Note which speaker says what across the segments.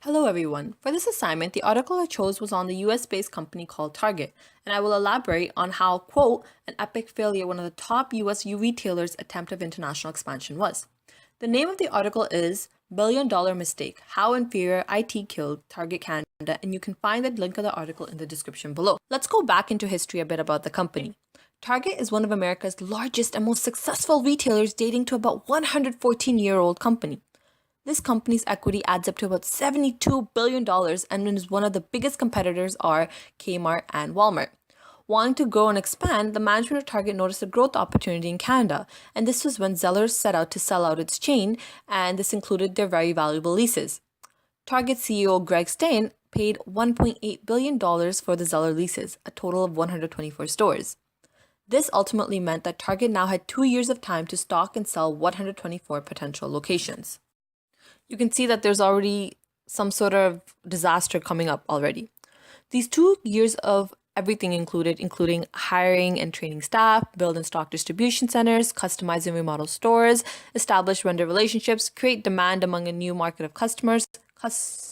Speaker 1: Hello everyone. For this assignment, the article I chose was on the US-based company called Target, and I will elaborate on how, quote, an epic failure one of the top US retailers' attempt of international expansion was. The name of the article is Billion Dollar Mistake, How Inferior IT Killed Target Canada, and you can find the link of the article in the description below. Let's go back into history a bit about the company. Target is one of America's largest and most successful retailers, dating to about 114-year-old company. This company's equity adds up to about $72 billion and is one of the biggest competitors are Kmart and Walmart. Wanting to grow and expand, the management of Target noticed a growth opportunity in Canada, and this was when Zellers set out to sell out its chain, and this included their very valuable leases. Target CEO Greg Stein paid $1.8 billion for the Zeller leases, a total of 124 stores. This ultimately meant that Target now had 2 years of time to stock and sell 124 potential locations. You can see that there's already some sort of disaster coming up already. These 2 years of everything including hiring and training staff, build and stock distribution centers, customize and remodel stores, establish vendor relationships, create demand among a new market of customers,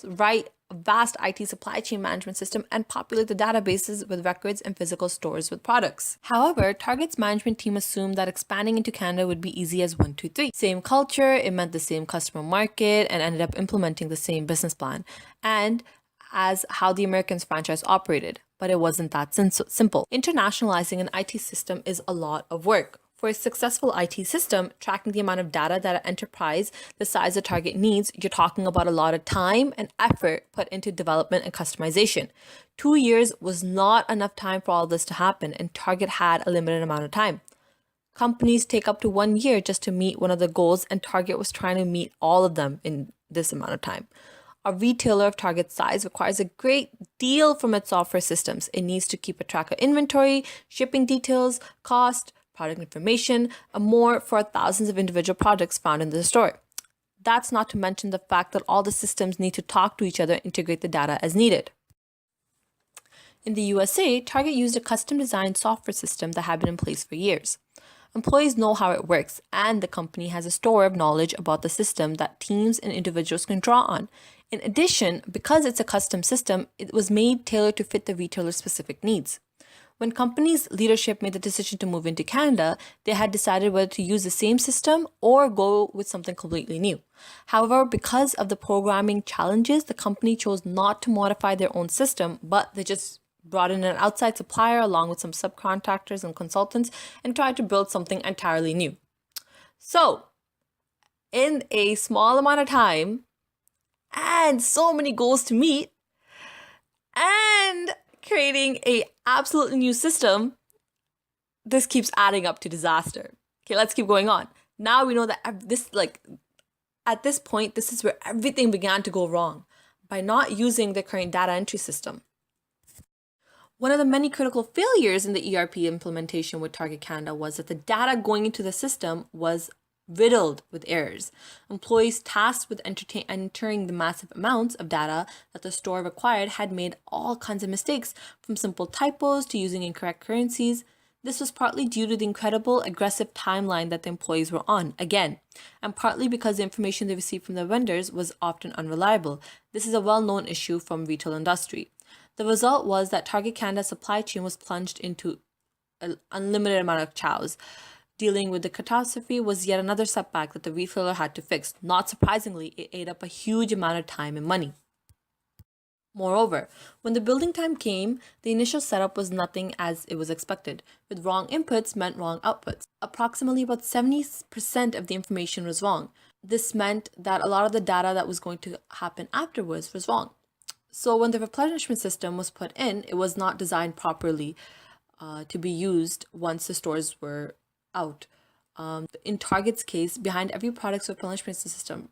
Speaker 1: write a vast IT supply chain management system, and populate the databases with records and physical stores with products. However, Target's management team assumed that expanding into Canada would be easy as 1, 2, 3. Same culture, it meant the same customer market, and ended up implementing the same business plan and as how the Americans franchise operated. But it wasn't that simple. Internationalizing an IT system is a lot of work. For a successful IT system, tracking the amount of data that an enterprise the size of Target needs, you're talking about a lot of time and effort put into development and customization. 2 years was not enough time for all this to happen, and Target had a limited amount of time. Companies take up to 1 year just to meet one of the goals, and Target was trying to meet all of them in this amount of time. A retailer of Target size requires a great deal from its software systems. It needs to keep a track of inventory, shipping details, cost, product information, and more for thousands of individual products found in the store. That's not to mention the fact that all the systems need to talk to each other and integrate the data as needed. In the USA, Target used a custom-designed software system that had been in place for years. Employees know how it works, and the company has a store of knowledge about the system that teams and individuals can draw on. In addition, because it's a custom system, it was made tailored to fit the retailer's specific needs. When company's leadership made the decision to move into Canada, they had decided whether to use the same system or go with something completely new. However, because of the programming challenges, the company chose not to modify their own system, but they just brought in an outside supplier along with some subcontractors and consultants and tried to build something entirely new. So, in a small amount of time and so many goals to meet and creating a absolutely new system, this keeps adding up to disaster. Okay, let's keep going on. Now we know that at this point, this is where everything began to go wrong by not using the current data entry system. One of the many critical failures in the ERP implementation with Target Canada was that the data going into the system was riddled with errors. Employees tasked with entering the massive amounts of data that the store required had made all kinds of mistakes, from simple typos to using incorrect currencies. This was partly due to the incredible aggressive timeline that the employees were on, again, and partly because the information they received from their vendors was often unreliable. This is a well-known issue from retail industry. The result was that Target Canada's supply chain was plunged into an unlimited amount of chaos. Dealing with the catastrophe was yet another setback that the retailer had to fix. Not surprisingly, it ate up a huge amount of time and money. Moreover, when the building time came, the initial setup was nothing as it was expected, with wrong inputs meant wrong outputs. Approximately about 70% of the information was wrong. This meant that a lot of the data that was going to happen afterwards was wrong. So when the replenishment system was put in, it was not designed properly to be used once the stores were out. In Target's case, behind every product's replenishment system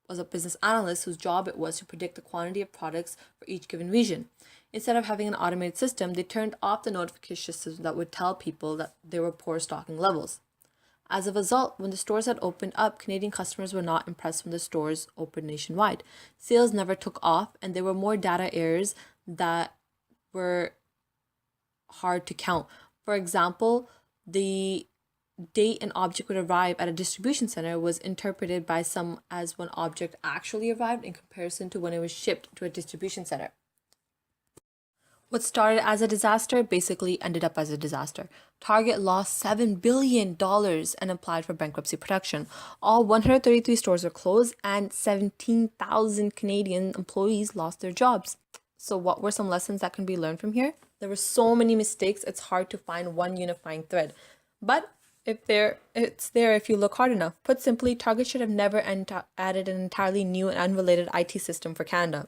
Speaker 1: was a business analyst whose job it was to predict the quantity of products for each given region. Instead of having an automated system, they turned off the notification system that would tell people that there were poor stocking levels. As a result, when the stores had opened up, Canadian customers were not impressed when the stores opened nationwide. Sales never took off, and there were more data errors that were hard to count. For example, the date an object would arrive at a distribution center was interpreted by some as when object actually arrived in comparison to when it was shipped to a distribution center. What started as a disaster basically ended up as a disaster. Target lost $7 billion and applied for bankruptcy protection. All 133 stores were closed and 17,000 Canadian employees lost their jobs. So what were some lessons that can be learned from here? There were so many mistakes, it's hard to find one unifying thread. But it's there if you look hard enough. Put simply, Target should have never added an entirely new and unrelated IT system for Canada.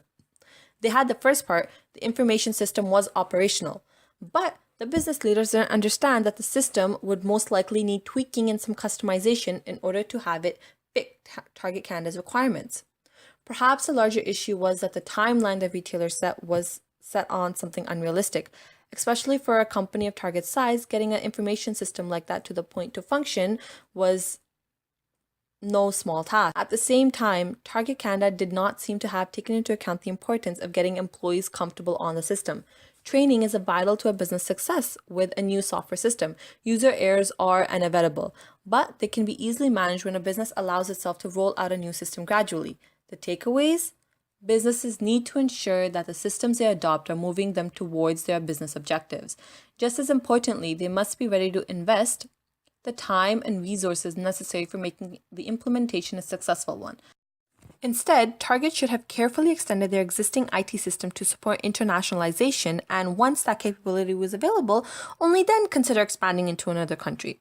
Speaker 1: They had the first part, the information system was operational, but the business leaders didn't understand that the system would most likely need tweaking and some customization in order to have it fit Target Canada's requirements. Perhaps a larger issue was that the timeline the retailer set was set on something unrealistic, especially for a company of Target's size. Getting an information system like that to the point to function was no small task. At the same time, Target Canada did not seem to have taken into account the importance of getting employees comfortable on the system. Training is vital to a business success with a new software system. User errors are inevitable, but they can be easily managed when a business allows itself to roll out a new system gradually. The takeaways? Businesses need to ensure that the systems they adopt are moving them towards their business objectives. Just as importantly, they must be ready to invest the time and resources necessary for making the implementation a successful one. Instead, Target should have carefully extended their existing IT system to support internationalization, and once that capability was available, only then consider expanding into another country.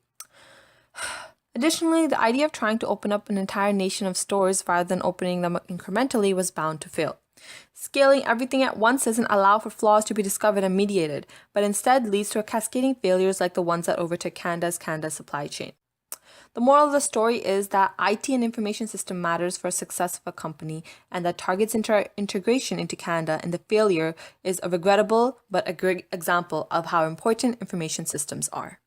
Speaker 1: Additionally, the idea of trying to open up an entire nation of stores rather than opening them incrementally was bound to fail. Scaling everything at once doesn't allow for flaws to be discovered and mediated, but instead leads to cascading failures like the ones that overtook Canada's supply chain. The moral of the story is that IT and information system matters for the success of a company, and that Target's integration into Canada and the failure is a regrettable but a great example of how important information systems are.